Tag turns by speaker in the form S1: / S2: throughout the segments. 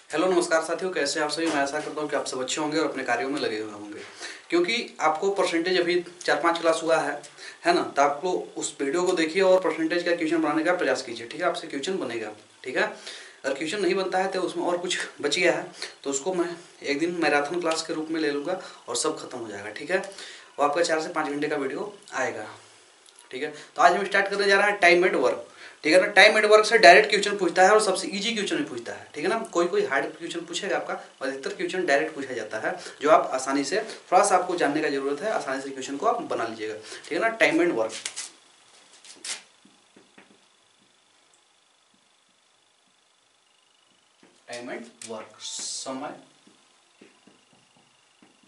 S1: Hello नमस्कार साथियों, कैसे आप सभी। मैं आशा करता हूँ कि आप सब अच्छे होंगे और अपने कार्यों में लगे हुए होंगे, क्योंकि आपको परसेंटेज अभी 4-5 क्लास हुआ है ना। तो आपको उस वीडियो को देखिए और परसेंटेज का क्वेश्चन बनाने का प्रयास कीजिए, ठीक है। आपसे क्वेश्चन बनेगा, ठीक है। अगर क्वेश्चन नहीं बनता है तो उसमें और कुछ बच गया है तो उसको मैं एक दिन मैराथन क्लास के रूप में ले लूँगा और सब खत्म हो जाएगा, ठीक है। वो आपका 4 से 5 घंटे का वीडियो आएगा, ठीक है। तो आज हम स्टार्ट करने जा रहे हैं टाइम एंड वर्क, ठीक है ना। टाइम एंड वर्क से डायरेक्ट क्वेश्चन पूछता है और सबसे इजी क्वेश्चन भी पूछता है, ठीक है ना। कोई हार्ड क्वेश्चन पूछेगा आपका, और अधिकतर क्वेश्चन डायरेक्ट पूछा जाता है जो आप आसानी से, थोड़ा सा आपको जानने का जरूरत है, आसानी से क्वेश्चन को आप बना लीजिएगा, ठीक है ना। Time and work, time and work, समय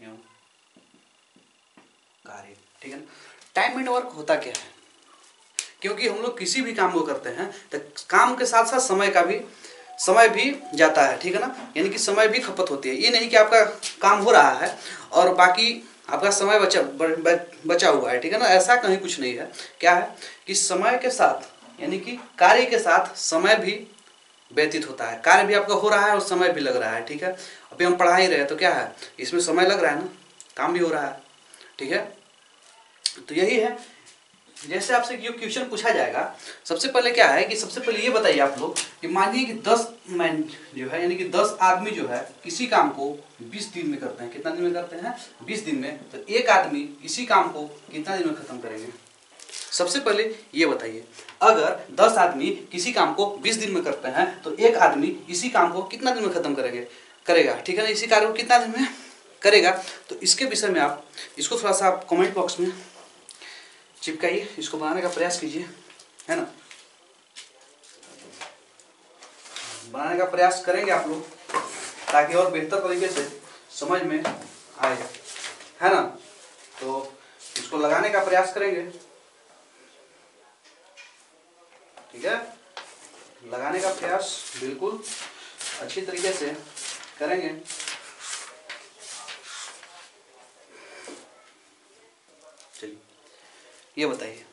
S1: एवं कार्य, ठीक है ना। टाइम एंड वर्क होता क्या है, क्योंकि हम लोग किसी भी काम को करते हैं तो काम के साथ साथ समय भी जाता है, ठीक है ना। यानी कि समय भी खपत होती है। ये नहीं कि आपका काम हो रहा है और बाकी आपका समय बचा हुआ है, ठीक है ना। ऐसा कहीं कुछ नहीं है। क्या है कि समय के साथ यानी कि कार्य के साथ समय भी व्यतीत होता है। कार्य भी आपका हो रहा है और समय भी लग रहा है, ठीक है। अभी हम पढ़ा ही रहे हैं तो क्या है, इसमें समय लग रहा है ना, काम भी हो रहा है, ठीक है। तो यही है। जैसे आपसे जो क्वेश्चन पूछा जाएगा, सबसे पहले क्या है कि सबसे पहले ये बताइए आप लोग कि मानिए कि 10 मैन जो है, यानी कि 10 आदमी जो है किसी काम को 20 दिन में करते हैं। कितना दिन में करते हैं? 20 दिन में। तो एक आदमी इसी काम को कितना दिन में खत्म करेंगे? सबसे पहले ये बताइए, अगर 10 आदमी किसी काम को 20 दिन में करते हैं तो एक आदमी इसी काम को कितना दिन में खत्म करेगा, ठीक है ना। इसी कार्य को कितना दिन में करेगा। तो इसके विषय में आप इसको थोड़ा सा आप कमेंट बॉक्स में चिपकाइए, इसको बनाने का प्रयास कीजिए, है ना। बनाने का प्रयास करेंगे आप लोग ताकि और बेहतर तरीके से समझ में आए, है ना। तो इसको लगाने का प्रयास करेंगे, ठीक है। लगाने का प्रयास बिल्कुल अच्छी तरीके से करेंगे। चलिए ये बताइए,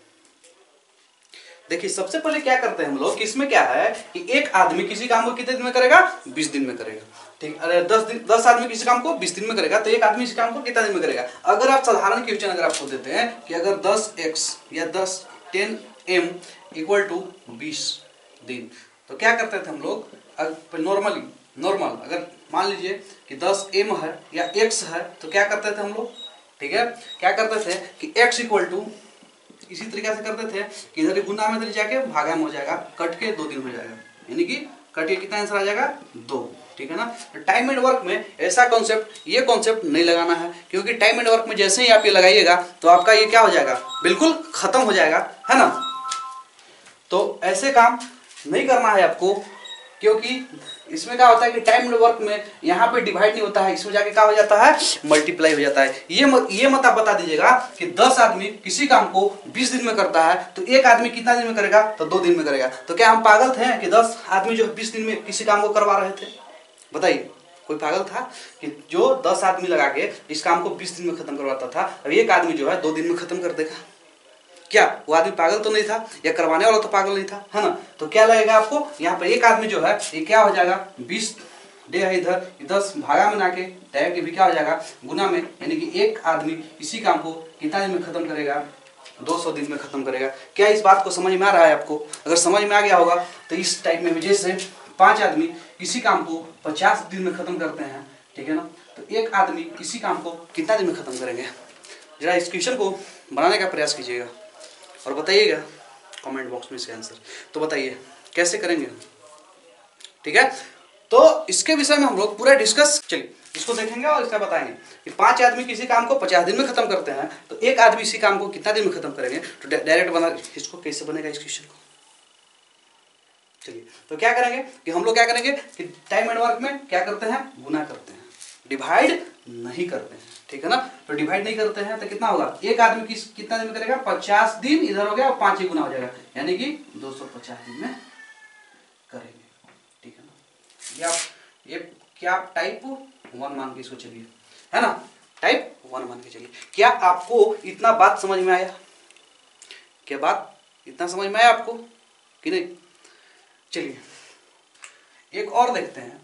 S1: देखिए सबसे पहले क्या करते हैं हम लोग कि इसमें क्या है कि एक आदमी किसी काम को कितने दिन में करेगा? 20 दिन में करेगा, ठीक। अरे 10 आदमी किसी काम को 20 दिन में करेगा तो एक आदमी इस काम को कितना दिन में करेगा? अगर आप साधारण क्वेश्चन अगर आपको देते हैं कि अगर 10x या 10m इक्वल टू 20 दिन, तो क्या करते थे हम लोग? नॉर्मल अगर मान लीजिए कि 10m है या x है तो क्या करते थे हम लोग, ठीक है। क्या करते थे कि x इक्वल टू इसी तरीके से करते थे कि इधर गुना में इधर जाके भागा में हो जाएगा, कट के 2 दिन हो जाएगा, यानी कि कट के कितना आंसर आ जाएगा? 2, ठीक है ना। तो टाइम एंड वर्क में ऐसा कॉन्सेप्ट, ये कॉन्सेप्ट नहीं लगाना है, क्योंकि टाइम एंड वर्क में जैसे ही आप ये लगाइएगा तो आपका ये क्या हो जाएगा? बिल्कुल खत्म हो जाएगा, है ना। तो ऐसे काम नहीं करना है आपको, क्योंकि इसमें क्या होता है कि टाइम वर्क में यहाँ पे डिवाइड नहीं होता है, इसमें जाके क्या हो जाता है? मल्टीप्लाई हो जाता है। ये मत आप बता दीजिएगा कि 10 आदमी किसी काम को 20 दिन में करता है तो एक आदमी कितना दिन में करेगा? तो 2 दिन में करेगा। तो क्या हम पागल थे कि 10 आदमी जो 20 दिन में किसी काम को करवा रहे थे? बताइए, कोई पागल था कि जो 10 आदमी लगा के इस काम को 20 दिन में खत्म करवाता था और एक आदमी जो है 2 दिन में खत्म कर देगा? क्या वो आदमी पागल तो नहीं था, या करवाने वाला तो पागल नहीं था, है ना। तो क्या लगेगा आपको? यहाँ पे एक आदमी जो है ये क्या हो जाएगा? 20 डे है इधर, 10 भागा में ना के डायरेक्ट भी क्या हो जाएगा? गुना में, यानी कि एक आदमी इसी काम को कितना दिन में खत्म करेगा? 200 दिन में खत्म करेगा। क्या इस बात को समझ में आ रहा है आपको? अगर समझ में आ गया होगा तो इस टाइप में जैसे 5 आदमी किसी काम को 50 दिन में खत्म करते हैं, ठीक है ना। तो एक आदमी इसी काम को कितना दिन में खत्म करेंगे? जरा इस क्वेश्चन को बनाने का प्रयास कीजिएगा और बताइएगा कमेंट बॉक्स में इसका आंसर। तो बताइए कैसे करेंगे, ठीक है। तो इसके विषय में हम लोग पूरा डिस्कस, चलिए इसको देखेंगे और इसका बताएंगे कि 5 आदमी किसी काम को 50 दिन में खत्म करते हैं तो एक आदमी इसी काम को कितना दिन में खत्म करेंगे। तो डायरेक्ट बना, इसको कैसे बनेगा इस क्वेश्चन को? चलिए तो क्या करेंगे कि हम लोग क्या करेंगे कि टाइम एंड वर्क में क्या करते हैं? गुना करते हैं, डिवाइड नहीं करते हैं, ठीक है ना। तो डिवाइड नहीं करते हैं तो कितना होगा? एक आदमी कितना दिन में करेगा? 50 दिन, इधर हो गया और 5 ही गुना हो जाएगा, यानी कि 250 दिन में करेंगे, ठीक है ना। ये क्या आप टाइप 1 मान के इसको चलिए, है ना। टाइप 1 मान के चलिए। क्या आपको इतना बात समझ में आया? क्या बात इतना समझ में आया आपको कि नहीं? चलिए एक और देखते हैं।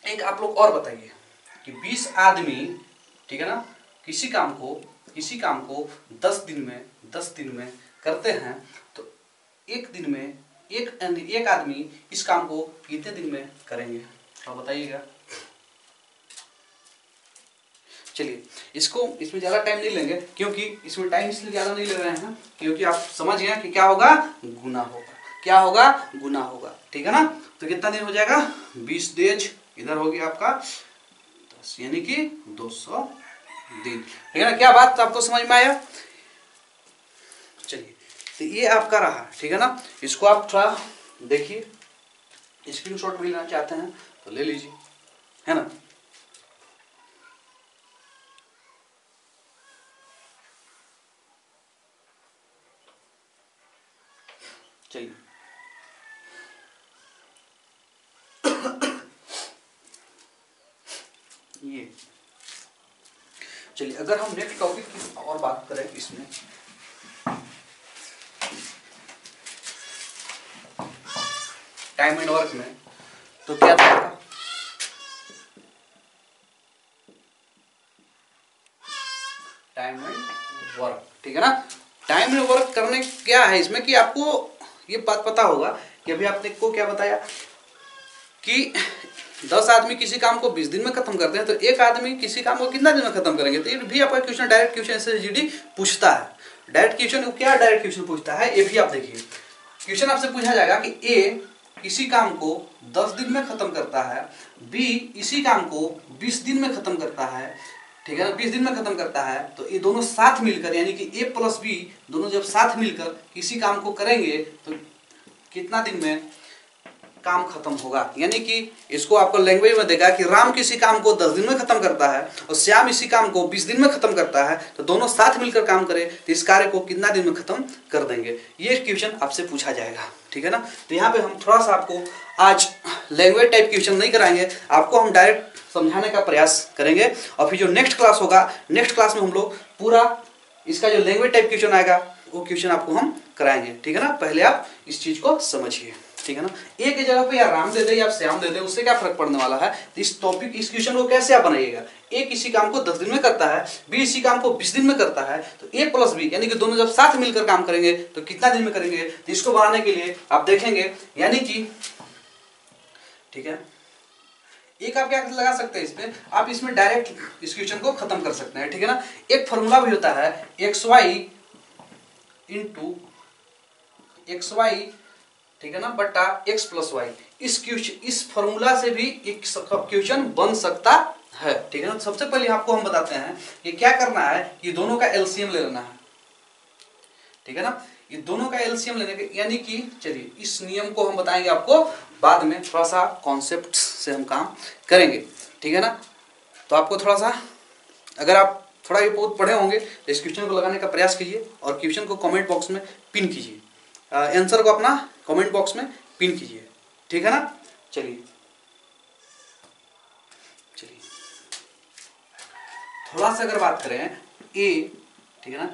S1: एक आप लोग और बताइए कि 20 आदमी, ठीक है ना, किसी काम को 10 दिन में करते हैं, तो एक दिन में एक आदमी इस काम को कितने दिन में करेंगे, तो बताइएगा। चलिए इसमें ज़्यादा टाइम नहीं लेंगे, क्योंकि इसमें टाइम इसलिए ज़्यादा नहीं ले रहे हैं क्योंकि आप समझ गए कि क्या होगा, गुना होगा। क्या होगा, गुना होगा, ठीक है ना। तो कितना दिन हो जाएगा, 20 डेज, इधर हो गया आपका 10, यानी कि 200 दिन, ठीक है ना। क्या बात आपको समझ में आया। चलिए तो ये आपका रहा, ठीक है ना। इसको आप थोड़ा देखिए, स्क्रीनशॉट भी लेना चाहते हैं तो ले लीजिए, है ना। चलिए ये चलिए अगर हम नेक्स्ट टॉपिक की और बात करें इसमें, टाइम एंड वर्क में, तो क्या था टाइम एंड वर्क, ठीक है ना। टाइम एंड वर्क करने क्या है इसमें कि आपको ये बात पता होगा कि अभी आपने को क्या बताया कि 10 आदमी किसी काम को 20 दिन में खत्म करते हैं, तो एक आदमी किसी काम को कितना दिन में खत्म करेंगे। तो ये भी आपका क्वेश्चन डायरेक्ट क्वेश्चन एसएसजीडी पूछता है। डायरेक्ट क्वेश्चन पूछता है, ये भी आप देखिए। क्वेश्चन आपसे पूछा जाएगा कि ए किसी काम को 10 दिन में खत्म करता है, बी इसी काम को 20 दिन में खत्म करता है, ठीक है ना, 20 दिन में खत्म करता है। तो ये दोनों साथ मिलकर, यानी कि ए प्लस बी दोनों जब साथ मिलकर किसी काम को करेंगे तो कितना दिन में काम खत्म होगा। यानी कि इसको आपको लैंग्वेज में देगा कि राम किसी काम को 10 दिन में खत्म करता है और श्याम इसी काम को 20 दिन में खत्म करता है, तो दोनों साथ मिलकर काम करें तो इस कार्य को कितना दिन में खत्म कर देंगे। ये क्वेश्चन आपसे पूछा जाएगा, ठीक है ना। तो यहाँ पे हम थोड़ा सा आपको आज लैंग्वेज टाइप क्वेश्चन नहीं कराएंगे, आपको हम डायरेक्ट समझाने का प्रयास करेंगे। और फिर जो नेक्स्ट क्लास होगा, नेक्स्ट क्लास में हम लोग पूरा इसका जो लैंग्वेज टाइप क्वेश्चन आएगा वो क्वेश्चन आपको हम कराएंगे, ठीक है ना। पहले आप इस चीज को समझिए, ठीक है ना। ए की जगह पे या राम दे दे या श्याम दे दे, उससे क्या फर्क पड़ने वाला है। तो इस क्वेश्चन को कैसे आप बनाइएगा, ए किसी काम को 10 दिन में करता है, बी इसी काम को 20 दिन में करता है, तो ए प्लस बी यानी कि दोनों जब साथ मिलकर काम करेंगे तो कितना दिन में करेंगे। तो इसको बनाने के लिए आप देखेंगे, यानी कि ठीक है, एक आप क्या लगा सकते हैं इसमें, आप इसमें डायरेक्ट इस क्वेश्चन को खत्म कर सकते हैं, ठीक है ना। एक फॉर्मूला भी होता है XY इंटू XY, ठीक है ना, बटा X प्लस वाई। इस फॉर्मूला से भी एक क्वेश्चन बन सकता है, ठीक है ना। सबसे पहले आपको हम बताते हैं कि क्या करना है, ये दोनों का एलसीएम ले लेना है, ठीक है ना। ये दोनों का एलसीएम लेने के, यानी कि चलिए इस नियम को हम बताएंगे आपको बाद में, थोड़ा सा कॉन्सेप्ट से हम काम करेंगे, ठीक है ना। तो आपको थोड़ा सा, अगर आप थोड़ा ये बहुत पढ़े होंगे तो इस क्वेश्चन को लगाने का प्रयास कीजिए और क्वेश्चन को कमेंट बॉक्स में पिन कीजिए, आंसर को अपना कमेंट बॉक्स में पिन कीजिए, ठीक है ना। चलिए थोड़ा सा अगर बात करें ए, ठीक है ना,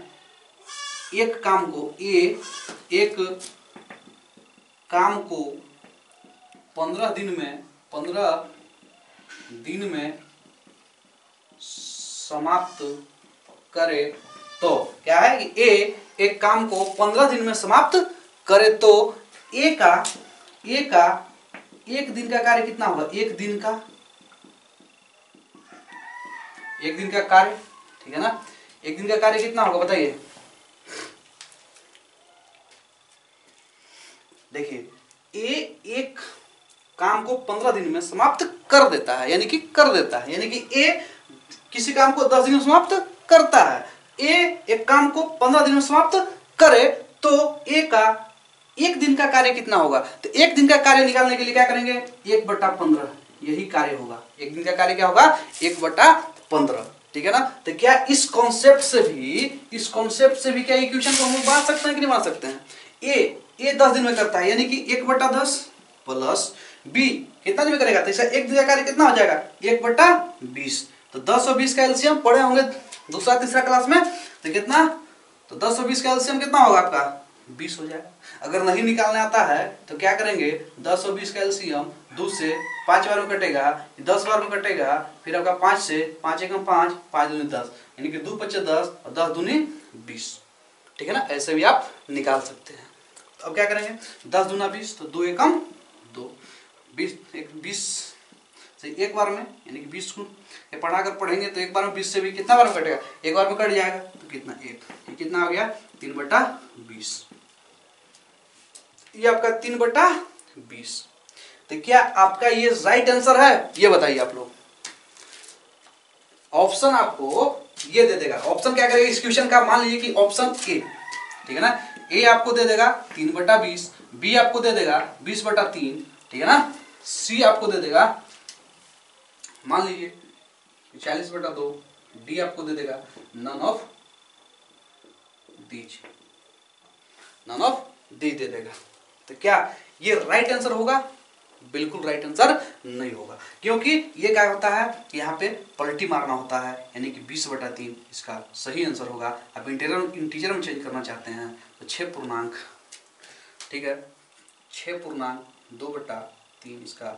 S1: एक काम को 15 दिन में समाप्त करे, तो क्या है कि ए एक काम को 15 दिन में समाप्त करे तो ए का एक दिन का कार्य कितना होगा, एक दिन का कार्य, ठीक है ना। एक दिन का कार्य कितना होगा बताइए। देखिए ए एक काम को 15 दिन में समाप्त कर देता है, यानी कि ए किसी काम को 10 दिन में समाप्त करता है। ए एक काम को 15 दिन में समाप्त करे तो ए का एक दिन का कार्य कितना होगा। तो एक दिन का कार्य निकालने के लिए क्या करेंगे, 1/15 यही कार्य होगा। एक दिन का कार्य क्या होगा, 1/15, ठीक है ना। तो क्या इस कॉन्सेप्ट से भी क्या इक्वेशन को हम बना सकते हैं कि नहीं बना सकते हैं। ए 10 दिन में करता है, यानी कि 1/10 प्लस बी कितना दिन में करेगा, तो इसका एक दिन का कार्य कितना हो जाएगा, 1/20। तो 10 और 20 का एलसीएम पढ़े होंगे दूसरा तीसरा क्लास में, तो कितना, तो 10 और 20 का एलसीएम कितना होगा आपका, 20 हो जाएगा। अगर नहीं निकालने आता है तो क्या करेंगे, 10 और 20 का एलसीएम 2 से 5 बार में कटेगा, 10 बार में कटेगा, फिर आपका 5 से 5 एकम 5, 5 दूनी 10, यानी कि 2 पच्चे 10 और 10 दूनी 20। ठीक है ना, ऐसे भी आप निकाल सकते हैं। तो अब क्या करेंगे, 10 दूना 20, तो 2 एकम 2, 20 से एक बार में यानी कि 20 को पढ़ा कर पढ़ेंगे तो एक बार में 20 से भी कितना बार में कटेगा, एक बार में कट जाएगा, तो कितना एक, ये कितना हो गया 3/20। ये आपका 3/20। तो क्या आपका ये राइट आंसर है, ये बताइए आप लोग। ऑप्शन आपको ये दे देगा, ऑप्शन क्या करेगा इस क्वेश्चन का, मान लीजिए कि ऑप्शन ए, ठीक है ना, ए आपको दे देगा 3/20, बी आपको दे देगा 20/3, ठीक है ना, सी आपको दे देगा मान लीजिए 40/2, डी आपको दे देगा नन ऑफ दीज दे देगा। तो क्या ये राइट आंसर होगा, बिल्कुल राइट आंसर नहीं होगा, क्योंकि ये क्या होता है, यहाँ पे पलटी मारना होता है, यानी कि 20/3 इसका सही आंसर होगा। आप इंटीजर में चेंज करना चाहते हैं तो 6 पूर्णांक, ठीक है, 6.2/3 इसका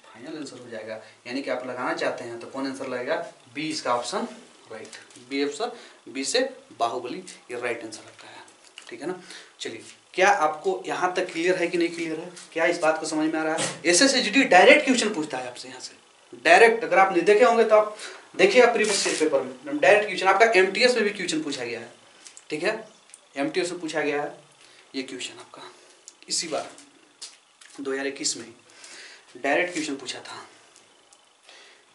S1: फाइनल आंसर हो जाएगा। यानी कि आप लगाना चाहते हैं तो कौन आंसर लगेगा, बी इसका option right, B option, B से बाहुबली, ये राइट आंसर लगता है। ठीक है ना, चलिए क्या आपको यहाँ तक क्लियर है कि नहीं क्लियर है, क्या इस बात को समझ में आ रहा है। एसएससीजीडी डायरेक्ट क्वेश्चन पूछता है आपसे यहाँ से डायरेक्ट, अगर आप नहीं देखे होंगे तो आप देखिएगा प्रीवियस ईयर पेपर में डायरेक्ट क्वेश्चन, आपका एमटीएस में भी क्वेश्चन पूछा गया है। ठीक है, एमटीएस में पूछा गया है ये क्वेश्चन आपका, इसी बार 2021 में डायरेक्ट क्वेश्चन पूछा था।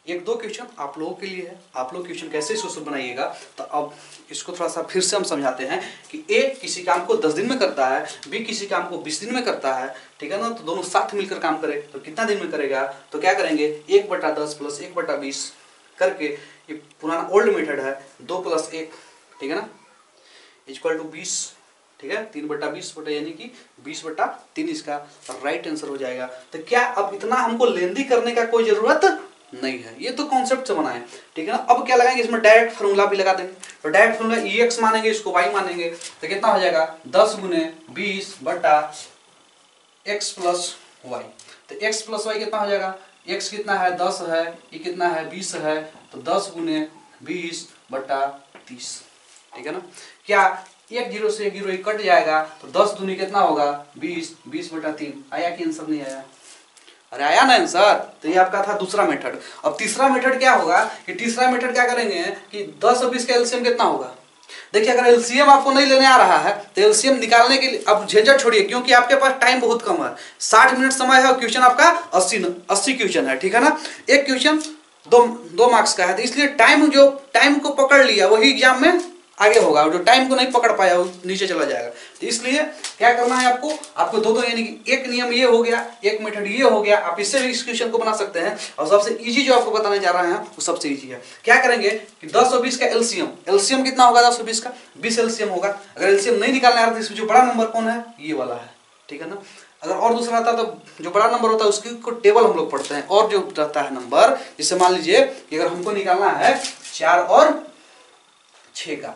S1: एक दो क्वेश्चन आप लोगों के लिए है, आप लोग क्वेश्चन कैसे सोच बनाइएगा। तो अब इसको थोड़ा सा फिर से हम समझाते हैं कि ए किसी काम को 10 दिन में करता है, बी किसी काम को 20 दिन में करता है, ठीक है ना, तो दोनों साथ मिलकर काम करे तो कितना दिन में करेगा। तो क्या करेंगे, 1/10 + 1/20 करके, ये पुराना ओल्ड मेथड है, 2 + 1, ठीक है ना, = 20, ठीक है, 3/20 यानी कि 20/3 इसका राइट आंसर हो जाएगा। तो क्या अब इतना हमको लेंदी करने का कोई जरूरत नहीं है, ये तो कॉन्सेप्ट से बना है। ठीक है ना, अब क्या लगाएंगे, इसमें डायरेक्ट फार्मूला भी लगा देंगे। तो डायरेक्ट फार्मूला EX मानेंगे, इसको Y मानेंगे, तो कितना हो जाएगा 10 × 20/x + y। तो x + y कितना हो जाएगा, x कितना है 10 है, ये कितना है 20 है, तो 10 × 20/30। ठीक है ना, क्या 1 0 से 1 0 कट जाएगा, तो 10 दूनी कितना होगा 20, 20/3। आया कि आंसर नहीं आया, अरे आया ना आंसर। तो ये आपका था दूसरा मेथड। अब तीसरा मेथड क्या होगा, कि तीसरा मेथड क्या करेंगे कि 10 और 20 का एलसीएम कितना होगा। देखिए अगर एलसीएम आपको नहीं लेने आ रहा है तो एलसीएम निकालने के लिए अब झंझट छोड़िए, क्योंकि आपके पास टाइम बहुत कम है, 60 मिनट समय है और क्वेश्चन आपका 80 क्वेश्चन है। ठीक है ना, एक क्वेश्चन 2 मार्क्स का है, तो इसलिए टाइम को पकड़ लिया वही एग्जाम में आगे होगा, और जो टाइम को नहीं पकड़ पाया वो नीचे चला जाएगा। तो इसलिए क्या करना है आपको दो यानी कि एक नियम ये हो गया, एक मेथड ये हो गया, आप इससे भी इस क्वेश्चन को बना सकते हैं। और सबसे इजी जो आपको बताने जा रहे हैं वो सबसे इजी है। क्या करेंगे कि 10 और 20 का एलसीएम कितना होगा, 10 और 20 का 20 एलसीएम होगा। अगर एलसीएम नहीं निकालना है तो इसमें जो बड़ा नंबर कौन है, ये वाला है। ठीक है ना, अगर और दूसरा आता तो जो बड़ा नंबर होता है उसकी को टेबल हम लोग पढ़ते हैं, और जो रहता है नंबर, जैसे मान लीजिए कि अगर हमको निकालना है 4 और 6 का,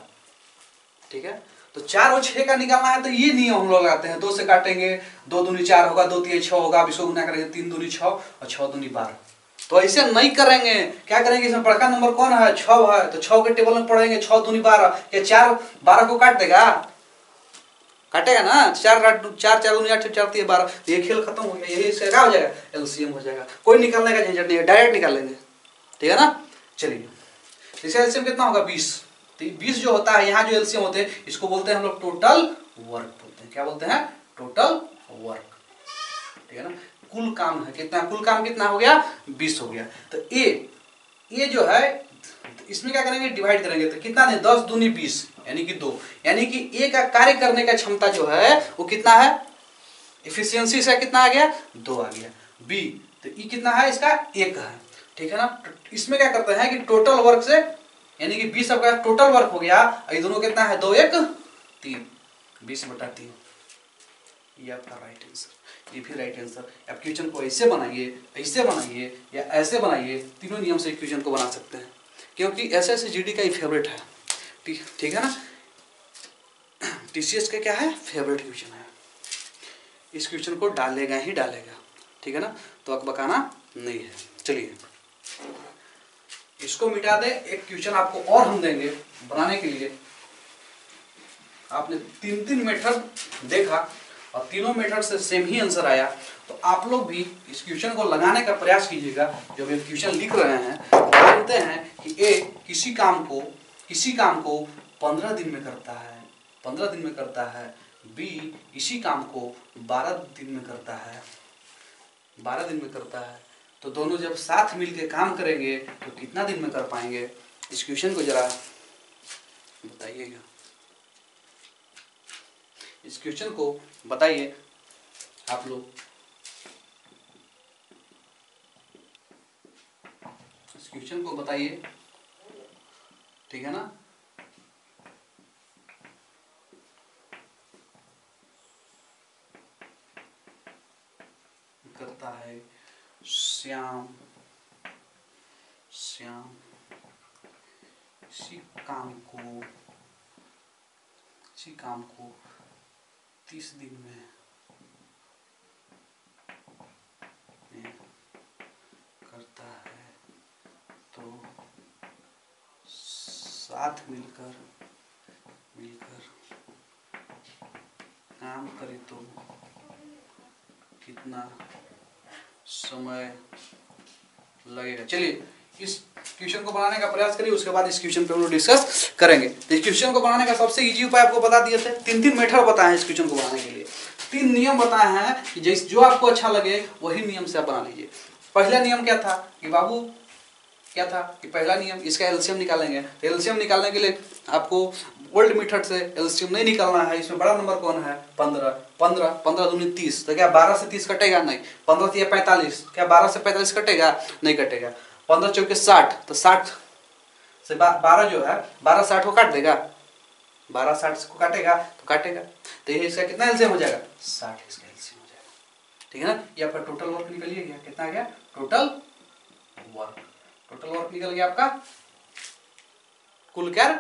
S1: ठीक है, तो 4 और 6 का निकालना है तो ये नियम हम लोग लगाते हैं, 2 से काटेंगे, 2 दूनी 4 होगा, 2 तिया 6 होगा, इसको गुना करेंगे 3 दूनी 6 और 6 दूनी 12। तो ऐसे नहीं करेंगे, क्या करेंगे, इसमें बड़का नंबर कौन है 6 है, तो 6 के टेबल में पढ़ेंगे 6 दूनी 12। क्या 4 12 को काट देगा, काटेगा ना, 4 दूनी 8 4 तिया 12, ये खेल खत्म हो गया, यही इसका क्या हो जाएगा, एलसीएम हो जाएगा। कोई निकालने का झंझट नहीं है, डायरेक्ट निकाल लेंगे। ठीक है ना, चलिए इसका एलसीएम कितना होगा 20। तो 20 जो होता है, यहाँ जो एलसीएम होते हैं इसको बोलते हैं हम लोग टोटल वर्क बोलते हैं। क्या बोलते हैं, टोटल वर्क। ठीक है ना, कुल काम है कितना, कुल काम कितना हो गया 20 हो गया। तो ये जो है इसमें क्या करेंगे, डिवाइड करेंगे, तो कितना है 10 दूनी 20 यानी कि 2, यानी कि ए का कार्य करने का क्षमता जो है वो कितना है, इफिशियंसी से कितना आ गया 2 आ गया। बी तो ये कितना है, इसका 1 है। ठीक है ना, इसमें क्या करते हैं कि टोटल वर्क से, यानी कि 20 आपका टोटल वर्क हो गया, ये दोनों कितना है 2 1 3, 20/3। ये आपका राइट आंसर, ये भी राइट आंसर। आप क्वेश्चन को ऐसे बनाइए या ऐसे बनाइए, तीनों नियम से क्वेश्चन को बना सकते हैं, क्योंकि एसएससीजीडी का ही फेवरेट है। ठीक है ना, टीसीएस का क्या है, फेवरेट क्वेश्चन है, इस क्वेश्चन को डालेगा ही डालेगा। ठीक है ना, तो अकबकाना नहीं है। चलिए इसको मिटा दे। एक क्वेश्चन आपको और हम देंगे बनाने के लिए। आपने 3 मेथड देखा और तीनों मेथड से सेम ही आंसर आया, तो आप लोग भी इस क्वेश्चन को लगाने का प्रयास कीजिएगा। जब ये क्वेश्चन लिख रहे हैं, जानते हैं कि ए किसी काम को 15 दिन में करता है, 15 दिन में करता है। बी इसी काम को 12 दिन में करता है, 12 दिन में करता है। तो दोनों जब साथ मिलके काम करेंगे तो कितना दिन में कर पाएंगे? इस क्वेश्चन को जरा बताइएगा। इस क्वेश्चन को बताइए आप लोग। इस क्वेश्चन को बताइए, ठीक है ना। करता है श्याम इसी काम को 30 दिन में करता है, तो साथ मिलकर काम करे तो कितना समय लगेगा? चलिए इस क्वेश्चन को बनाने का प्रयास करिए, उसके बाद इस क्वेश्चन पे हम लोग डिस्कस करेंगे। तो इस क्वेश्चन को बनाने का सबसे इजी उपाय आपको बता दिए थे। 3 मेथड बताए हैं इस क्वेश्चन को बनाने के लिए। 3 नियम बताए हैं कि जैसे जो आपको अच्छा लगे वही नियम से आप बना लीजिए। पहला नियम क्या था कि बाबू, क्या था कि पहला नियम इसका एलसीएम निकालेंगे। तो एलसीएम निकालने के लिए आपको ओल्ड मेथड से एलसीएम नहीं निकालना है। इसमें बड़ा नंबर कौन है? 15 15 15 दूनी 30। तो क्या 12 से 30 कटेगा? नहीं। 15 से 45, क्या 12 से 45 कटेगा? नहीं कटेगा। 15 चौके 60, तो 60 से 12 जो है 12 60 को काट देगा। 12 60 को काटेगा तो काटेगा। तो ये इसका कितना एलसीएम हो जाएगा? 60 इसका एलसीएम हो जाएगा, ठीक है ना। ये आपका टोटल वर्क निकलिए गया। कितना आ गया? टोटल वर्क निकल गया आपका कुल कर।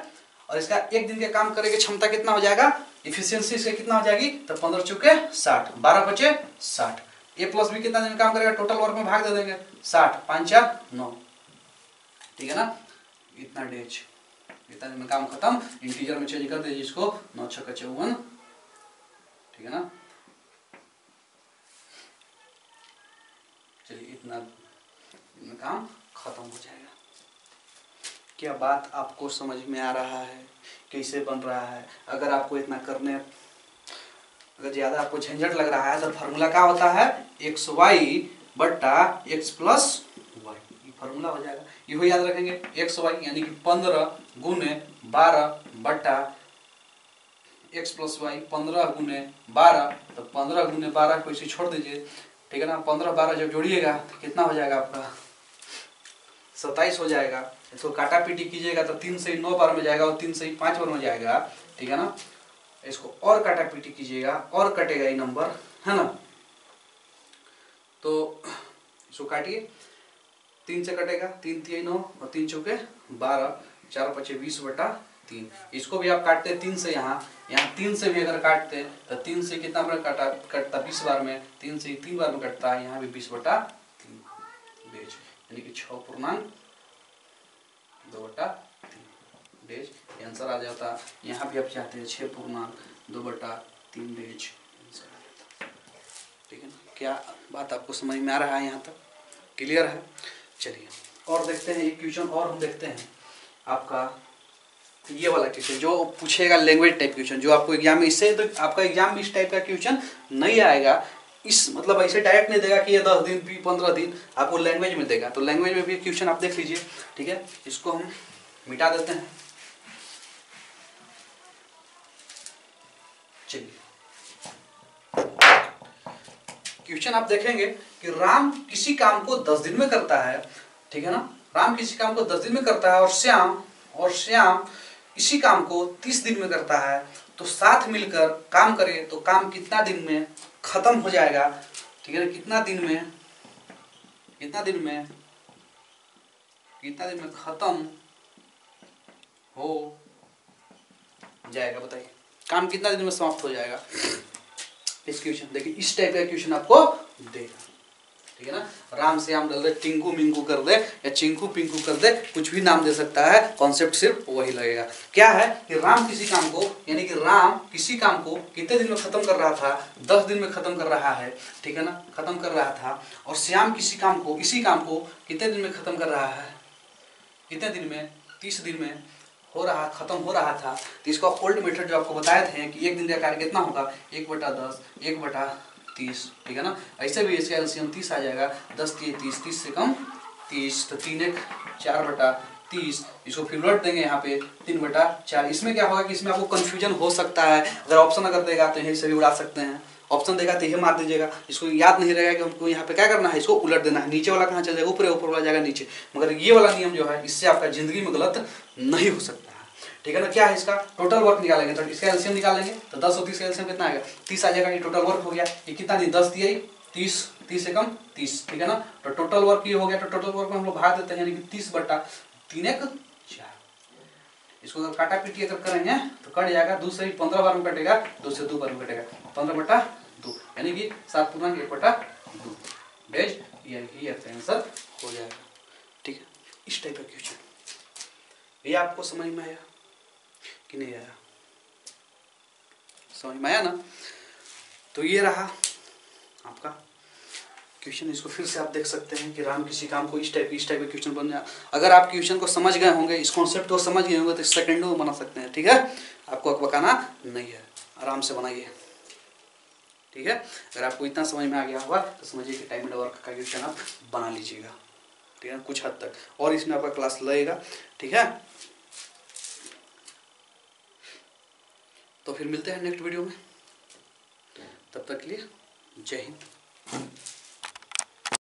S1: और इसका एक दिन के काम करने की क्षमता कितना हो जाएगा? इफिशियंसी इसका कितना हो जाएगी? तो 15 चौके 60, 12 बचे 60। ए प्लस बी कितना दिन काम करेगा? टोटल वर्क में भाग दे देंगे। 60 5 4 9, ठीक है ना। इतना डेज, इतना दिन में काम खत्म। इंटीजर में चेंज कर दीजिए इसको, 9 6 54, ठीक है ना। चलिए इतना दिन में काम खत्म हो जाएगा। क्या बात आपको समझ में आ रहा है? कैसे बन रहा है? अगर आपको इतना करने, अगर ज्यादा आपको झंझट लग रहा है तो फार्मूला क्या होता है? XY बट्टा X प्लस वाई, ये फार्मूला हो जाएगा। ये याद रखेंगे, XY यानी कि 15 गुने 12 बट्टा X प्लस वाई, 15 गुने 12, तो 15 गुने 12 को इसे छोड़ दीजिए, ठीक है ना। 15 12 जब जोड़िएगा तो कितना हो जाएगा आपका? 27 हो जाएगा। इसको काटा पीटी कीजिएगा तो 3 से 9 बार में जाएगा और 3 से 5 बार में जाएगा, ठीक है ना। इसको और काटा पीटी कीजिएगा और कटेगा ये नंबर, है ना। तो इसको काटिए, 3 से कटेगा, 3 3 9 और 3 चौके 12, 4 5 20 बटा 3। इसको भी आप काटते 3 से, यहाँ 3 से भी अगर काटते तो 3 से कितना बार कटता? 20 बार में। 3 से 3 बार में कटता है, यहाँ भी 20 बटा 3 डेज, यानी कि 6.2 बटा 3 डेज आंसर आ जाता। यहाँ भी आप चाहते हैं 6.2 बटा 3 डेज आंसर आ जाता, ठीक है ना। क्या बात आपको समझ में आ रहा है? यहाँ तक क्लियर है? चलिए और देखते हैं एक क्वेश्चन और हम देखते हैं। आपका ये वाला क्वेश्चन जो पूछेगा लैंग्वेज टाइप क्वेश्चन, जो आपको एग्जाम में, इससे तो आपका एग्जाम में इस टाइप का क्वेश्चन नहीं आएगा। इस मतलब ऐसे डायरेक्ट नहीं देगा कि ये 10 दिन भी 15 दिन, आपको लैंग्वेज में देगा। तो लैंग्वेज में भी क्वेश्चन आप देख लीजिए, ठीक है। इसको हम मिटा देते हैं। चलिए क्वेश्चन आप देखेंगे कि राम किसी काम को 10 दिन में करता है, ठीक है ना। राम किसी काम को 10 दिन में करता है और श्याम इसी काम को 30 दिन में करता है। तो साथ मिलकर काम करे तो काम कितना दिन में खत्म हो जाएगा, ठीक है ना। कितना दिन में खत्म हो जाएगा? बताइए काम कितना दिन में समाप्त हो जाएगा? इस क्वेश्चन देखिए, इस टाइप का क्वेश्चन आपको देगा, ठीक है ना। राम श्याम डल दे, टिंकू मिंकू कर दे या चिंकू पिंकू कर दे, कुछ भी नाम दे सकता है, कॉन्सेप्ट सिर्फ वही लगेगा। क्या है कि राम किसी काम को, यानी कि राम किसी काम को कितने दिन में खत्म कर रहा था, 10 दिन में खत्म कर रहा है, ठीक है ना, खत्म कर रहा था। और श्याम किसी काम को, इसी काम को कितने दिन में खत्म कर रहा है, कितने दिन में, 30 दिन में हो रहा, खत्म हो रहा था। तो इसका ओल्ड मेथड जो आपको बताए थे कि एक दिन का कार्य कितना होगा, 1/10, 1/30, ठीक है ना। ऐसे भी इसका एलसीएम 30 आ जाएगा, 10 3 30, 30 से कम 30, तो 3 1 4/30। इसको फिर उलट देंगे यहाँ पे 3/4। इसमें क्या होगा कि इसमें आपको कंफ्यूजन हो सकता है, अगर ऑप्शन अगर देगा तो यही से भी उड़ा सकते हैं, ऑप्शन देगा तो यही मार दीजिएगा। इसको याद नहीं रहेगा कि हमको यहाँ पे क्या करना है, इसको उलट देना है। नीचे वाला कहाँ चल जाएगा, ऊपर, ऊपर वाला जाएगा नीचे। मगर ये वाला नियम जो है, इससे आपका जिंदगी में गलत नहीं हो सकता है, ठीक है ना। क्या है इसका टोटल वर्क निकालेंगे, तो इसका एलसीएम निकालेंगे, तो 10 और 30 का एलसीएम कितना आएगा, 30 आ जाएगा। ये टोटल वर्क हो गया। ये कितना नहीं, 10 दिया 30, 30 से कम 30, ठीक है ना। तो टोटल वर्क ये हो गया। तो टोटल वर्क में हम लोग भाग देते हैं, यानी कि 30/3 1 4। इसको अगर काटा पीटी अगर करेंगे तो कट जाएगा, 2 से 15 बार में कटेगा, 2 से 2 बार में कटेगा, 15/2, यानी कि 7×1/2 डेज, यही आंसर हो जाएगा, ठीक है। इस टाइप का क्वेश्चन ये आपको समझ में आया कि नहीं आया, समझ में आया ना। तो ये रहा आपका क्वेश्चन। इसको फिर से आप देख सकते हैं कि राम किसी काम को इस टाइप का क्वेश्चन बन जाए। अगर आप क्वेश्चन को समझ गए होंगे, इस कॉन्सेप्ट को समझ गए होंगे, तो सेकंडों में बना सकते हैं, ठीक है। आपको अकबकाना नहीं है, आराम से बनाइए, ठीक है। अगर आपको इतना समझ में आ गया होगा तो समझिए कि टाइम एंड वर्क का क्वेश्चन आप बना लीजिएगा, ठीक है, कुछ हद तक। और इसमें आपका क्लास लगेगा, ठीक है। तो फिर मिलते हैं नेक्स्ट वीडियो में, तब तक के लिए जय हिंद।